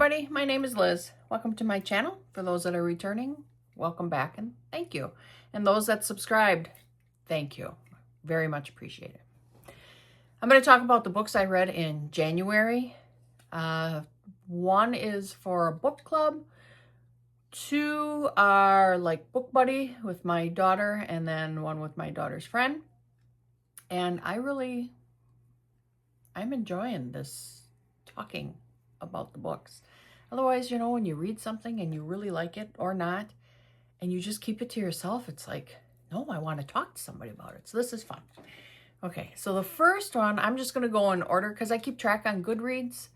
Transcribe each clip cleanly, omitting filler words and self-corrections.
everybody, my name is Liz. Welcome to my channel. For those that are returning, welcome back and thank you. And those that subscribed, thank you. Very much appreciate it. I'm going to talk about the books I read in January. One is for a book club. Two are like book buddy with my daughter, and then one with my daughter's friend. And I'm enjoying this talking about the books. Otherwise, when you read something and you really like it or not, and you just keep it to yourself, it's like, no, I want to talk to somebody about it. So this is fun. Okay, so the first one, I'm just going to go in order because I keep track on Goodreads,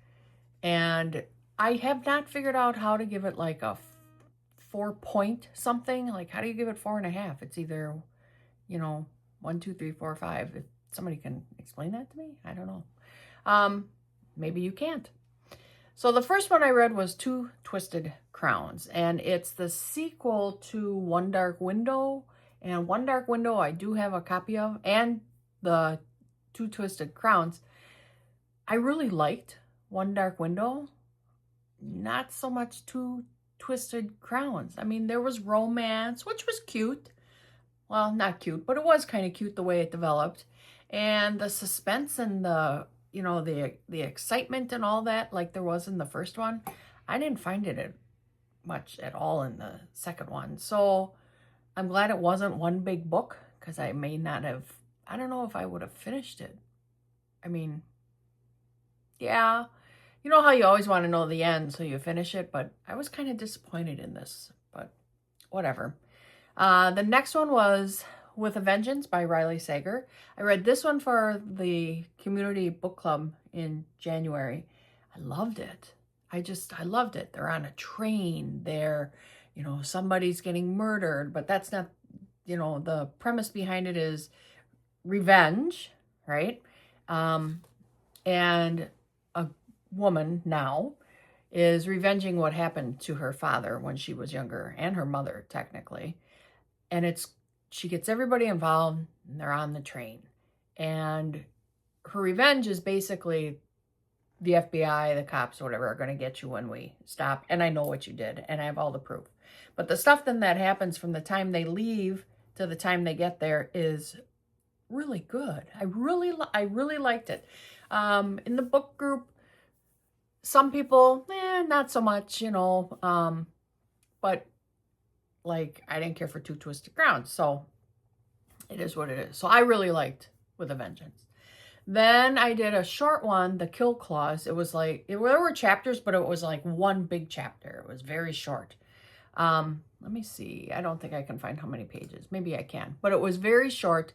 and I have not figured out how to give it like a 4-point something. Like, how do you give it 4.5? It's either, 1, 2, 3, 4, 5. If somebody can explain that to me, I don't know. Maybe you can't. So the first one I read was Two Twisted Crowns, and it's the sequel to One Dark Window. And One Dark Window I do have a copy of, and the Two Twisted Crowns. I really liked One Dark Window, not so much Two Twisted Crowns. I mean, there was romance, which was cute. Well, not cute, but it was kind of cute the way it developed. And the suspense and the excitement and all that, like there was in the first one, I didn't find it much at all in the second one. So I'm glad it wasn't one big book, because I may not have, I don't know if I would have finished it. I mean, yeah, you know how you always want to know the end, so you finish it, but I was kind of disappointed in this, but whatever. The next one was With a Vengeance by Riley Sager. I read this one for the community book club in January. I loved it. I loved it. They're on a train. They're, somebody's getting murdered, but that's not, the premise behind it is revenge, right? And a woman now is revenging what happened to her father when she was younger, and her mother, technically. And she gets everybody involved, and they're on the train. And her revenge is basically the FBI, the cops, whatever, are going to get you when we stop. And I know what you did, and I have all the proof. But the stuff then that happens from the time they leave to the time they get there is really good. I really liked it. In the book group, some people, not so much, but like, I didn't care for Two Twisted Crowns, so it is what it is. So I really liked With a Vengeance. Then I did a short one, The Kill Clause. It was like, there were chapters, but it was like one big chapter. It was very short. Let me see. I don't think I can find how many pages. Maybe I can. But it was very short,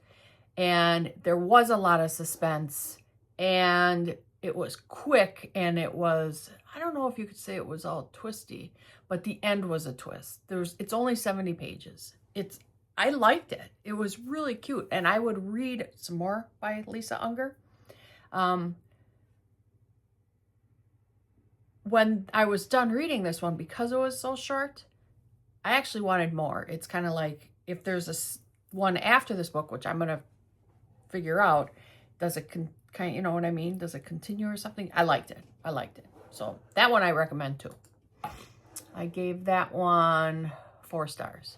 and there was a lot of suspense, and it was quick, and it was, I don't know if you could say it was all twisty, but the end was a twist. It's only 70 pages. I liked it. It was really cute, and I would read some more by Lisa Unger. When I was done reading this one, because it was so short, I actually wanted more. It's kind of like, if there's one after this book, which I'm going to figure out, does it kind of, you know what I mean? Does it continue or something? I liked it. So that one I recommend too. I gave that one 4 stars.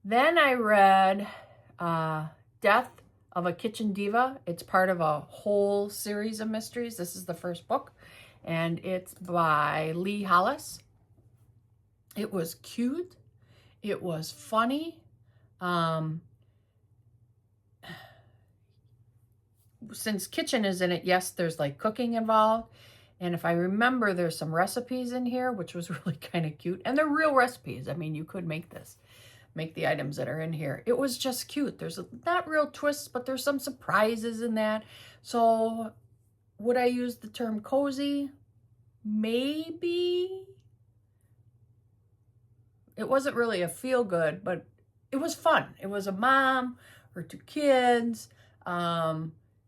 Then I read Death of a Kitchen Diva. It's part of a whole series of mysteries. This is the first book, and it's by Lee Hollis. It was cute. It was funny. Since kitchen is in it, yes, there's like cooking involved. And if I remember, there's some recipes in here, which was really kind of cute. And they're real recipes. I mean, you could make the items that are in here. It was just cute. There's not real twists, but there's some surprises in that. So would I use the term cozy? Maybe. It wasn't really a feel good, but it was fun. It was a mom, her 2 kids.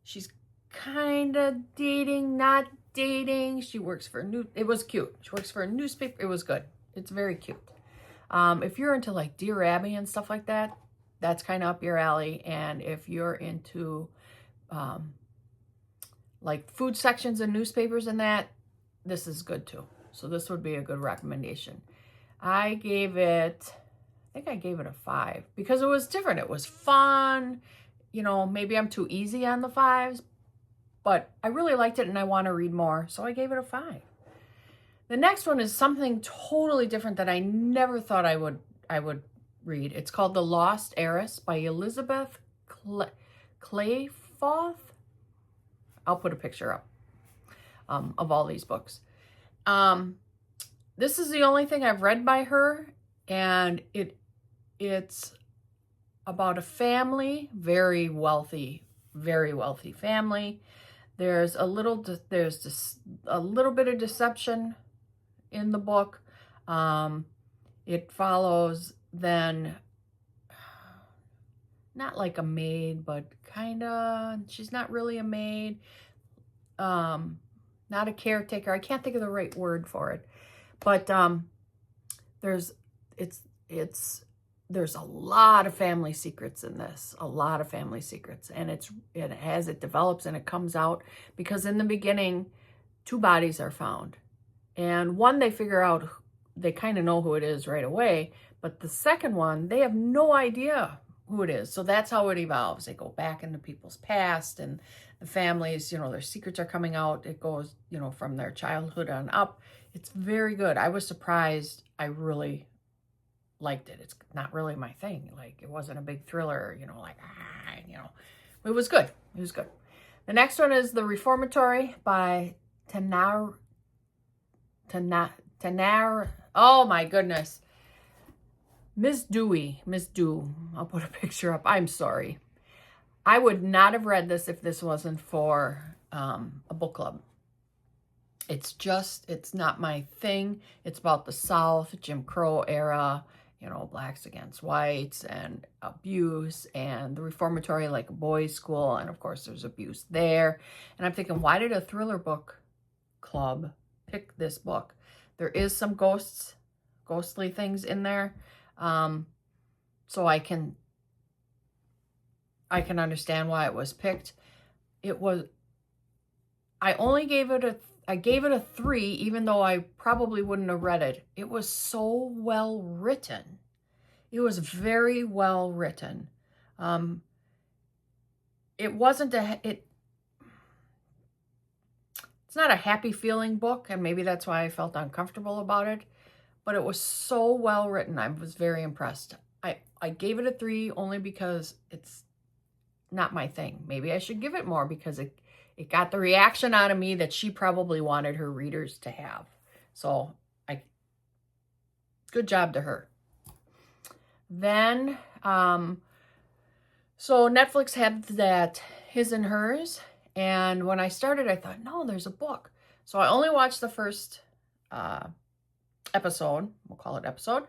She's kind of dating, not dating. She works for it was cute. She works for a newspaper. It was good. It's very cute. If you're into like Dear Abby and stuff like that, that's kind of up your alley. And if you're into like food sections in newspapers and that, this is good too. So this would be a good recommendation. I think I gave it a 5 because it was different. It was fun. You know, maybe I'm too easy on the 5s, but I really liked it and I want to read more. So I gave it a 5. The next one is something totally different that I never thought I would read. It's called The Lost Heiress by Elizabeth Clayforth. I'll put a picture up of all these books. This is the only thing I've read by her, and it's about a family, very wealthy family. There's a little bit of deception in the book. It follows then, not like a maid, but kind of, she's not really a maid, not a caretaker. I can't think of the right word for it, but there's a lot of family secrets in this, a lot of family secrets, and as it develops and it comes out, because in the beginning, 2 bodies are found, and one they figure out, they kind of know who it is right away, but the second one, they have no idea who it is. So that's how it evolves. They go back into people's past, and the families, you know, their secrets are coming out. It goes, you know, from their childhood on up. It's very good. I was surprised. I really liked it. It's not really my thing. Like, it wasn't a big thriller, you know, like, you know, it was good. It was good. The next one is The Reformatory by Tanar. Oh my goodness. Miss Dew. I'll put a picture up. I'm sorry. I would not have read this if this wasn't for a book club. It's not my thing. It's about the South, Jim Crow era, you know, blacks against whites and abuse, and the reformatory, like a boys' school. And of course there's abuse there. And I'm thinking, why did a thriller book club pick this book? There is some ghostly things in there. So I can understand why it was picked. I gave it a 3, even though I probably wouldn't have read it. It was so well written. It was very well written. It's not a happy feeling book, and maybe that's why I felt uncomfortable about it, but it was so well written. I was very impressed. I gave it a 3 only because it's not my thing. Maybe I should give it more because it got the reaction out of me that she probably wanted her readers to have. So good job to her. Then, so Netflix had that His and Hers. And when I started, I thought, no, there's a book. So I only watched the first episode. We'll call it episode.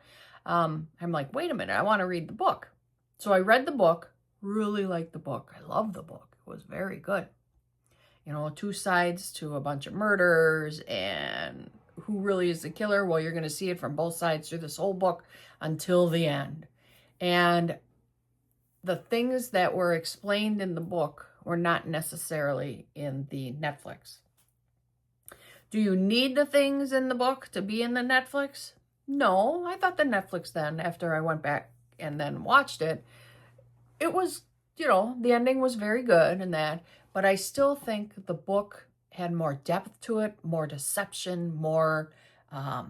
I'm like, wait a minute, I want to read the book. So I read the book, really liked the book. I love the book. It was very good. You know, 2 sides to a bunch of murders, and who really is the killer? Well, you're going to see it from both sides through this whole book until the end. And the things that were explained in the book were not necessarily in the Netflix. Do you need the things in the book to be in the Netflix? No, I thought the Netflix then, after I went back and then watched it, it was, you know, the ending was very good and that, but I still think the book had more depth to it, more deception, more, I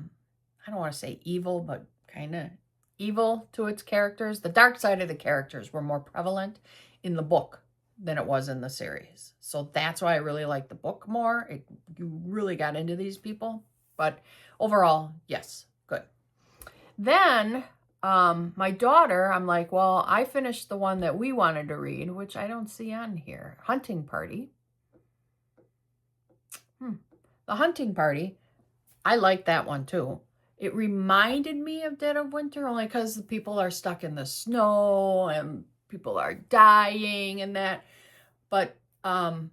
don't want to say evil, but kind of evil to its characters. The dark side of the characters were more prevalent in the book than it was in the series. So that's why I really like the book more. You really got into these people. But overall, yes, good. Then my daughter, I'm like, well, I finished the one that we wanted to read, which I don't see on here. Hunting Party. The Hunting Party, I like that one too. It reminded me of Dead of Winter only because the people are stuck in the snow and people are dying and that. But The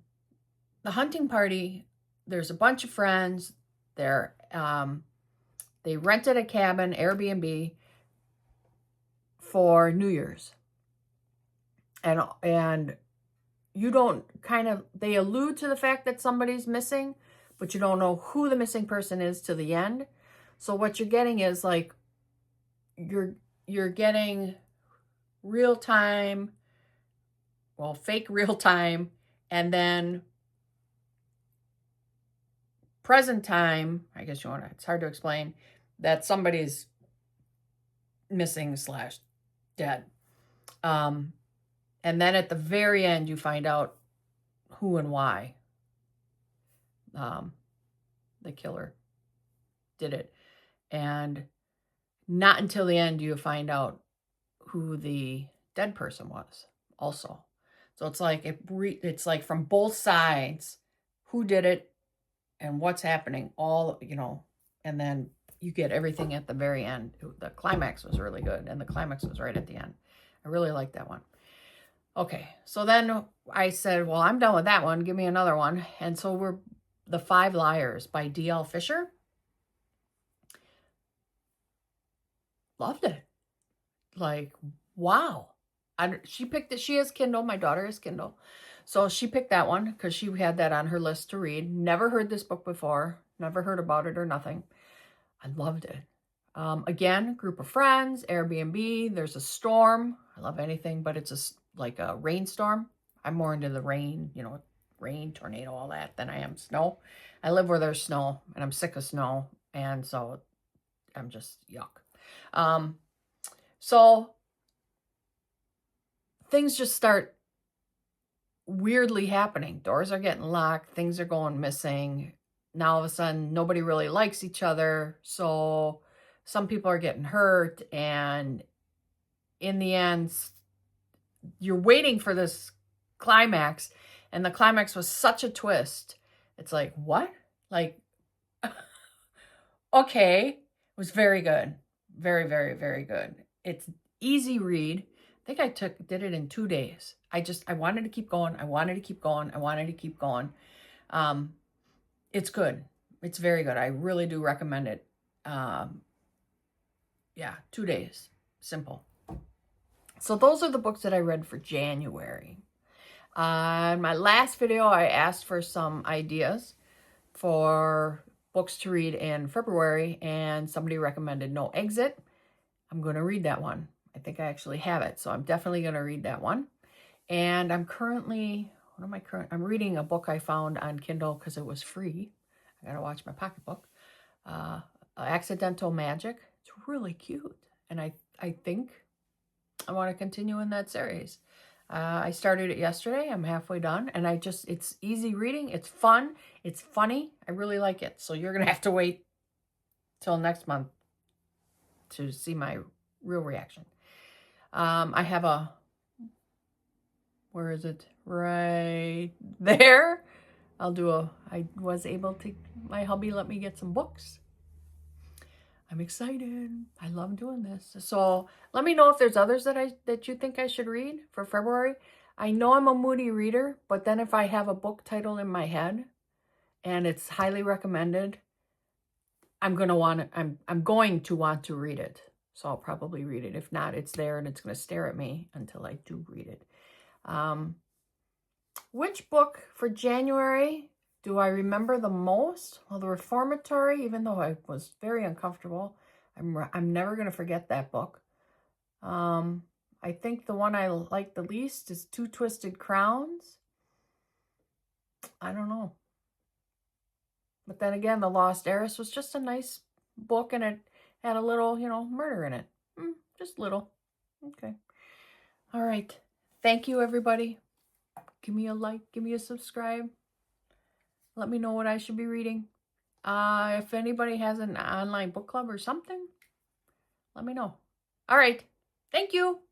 Hunting Party, there's a bunch of friends. They rented a cabin, Airbnb, for New Year's. And you don't they allude to the fact that somebody's missing, but you don't know who the missing person is to the end. So what you're getting is like, you're getting real time, well, fake real time, and then present time, I guess you want to, it's hard to explain, that somebody's missing / dead. And then at the very end, you find out who and why the killer did it. And not until the end do you find out who the dead person was also. So it's like it's like from both sides, who did it and what's happening, all, and then you get everything at the very end. The climax was really good, and the climax was right at the end. I really liked that one. Okay, so then I said, well, I'm done with that one. Give me another one. And so we're The 5 Liars by D.L. Fisher. Loved it. Like, wow. She picked it. She has Kindle. My daughter has Kindle. So she picked that one because she had that on her list to read. Never heard this book before. Never heard about it or nothing. I loved it. Again, group of friends, Airbnb. There's a storm. I love anything, but it's like a rainstorm. I'm more into the rain, rain, tornado, all that, than I am snow. I live where there's snow, and I'm sick of snow, and so I'm just yuck. So things just start weirdly happening. Doors are getting locked. Things are going missing. Now all of a sudden, nobody really likes each other. So some people are getting hurt. And in the end, you're waiting for this climax. And the climax was such a twist. It's like, what? Like, okay. It was very good. Very, very, very good. It's easy read. I think I did it in 2 days. I wanted to keep going. I wanted to keep going. I wanted to keep going. It's good. It's very good. I really do recommend it. Yeah, 2 days. Simple. So those are the books that I read for January. In my last video, I asked for some ideas for books to read in February, and somebody recommended No Exit. I'm going to read that one. I think I actually have it, so I'm definitely going to read that one. And I'm currently, I'm reading a book I found on Kindle because it was free. I got to watch my pocketbook. Accidental Magic. It's really cute. And I think I want to continue in that series. I started it yesterday. I'm halfway done. And it's easy reading. It's fun. It's funny. I really like it. So you're going to have to wait till next month to see my real reaction. I have where is it? Right there. I was able to, my hubby let me get some books. I'm excited. I love doing this. So let me know if there's others that you think I should read for February. I know I'm a moody reader, but then if I have a book title in my head and it's highly recommended, I'm going to want to read it. So I'll probably read it. If not, it's there and it's going to stare at me until I do read it. Which book for January do I remember the most? Well, The Reformatory, even though I was very uncomfortable, I'm never going to forget that book. I think the one I like the least is Two Twisted Crowns. I don't know. But then again, The Lost Heiress was just a nice book, and it had a little, murder in it. Just little. Okay. All right. Thank you, everybody. Give me a like. Give me a subscribe. Let me know what I should be reading. If anybody has an online book club or something, let me know. All right. Thank you.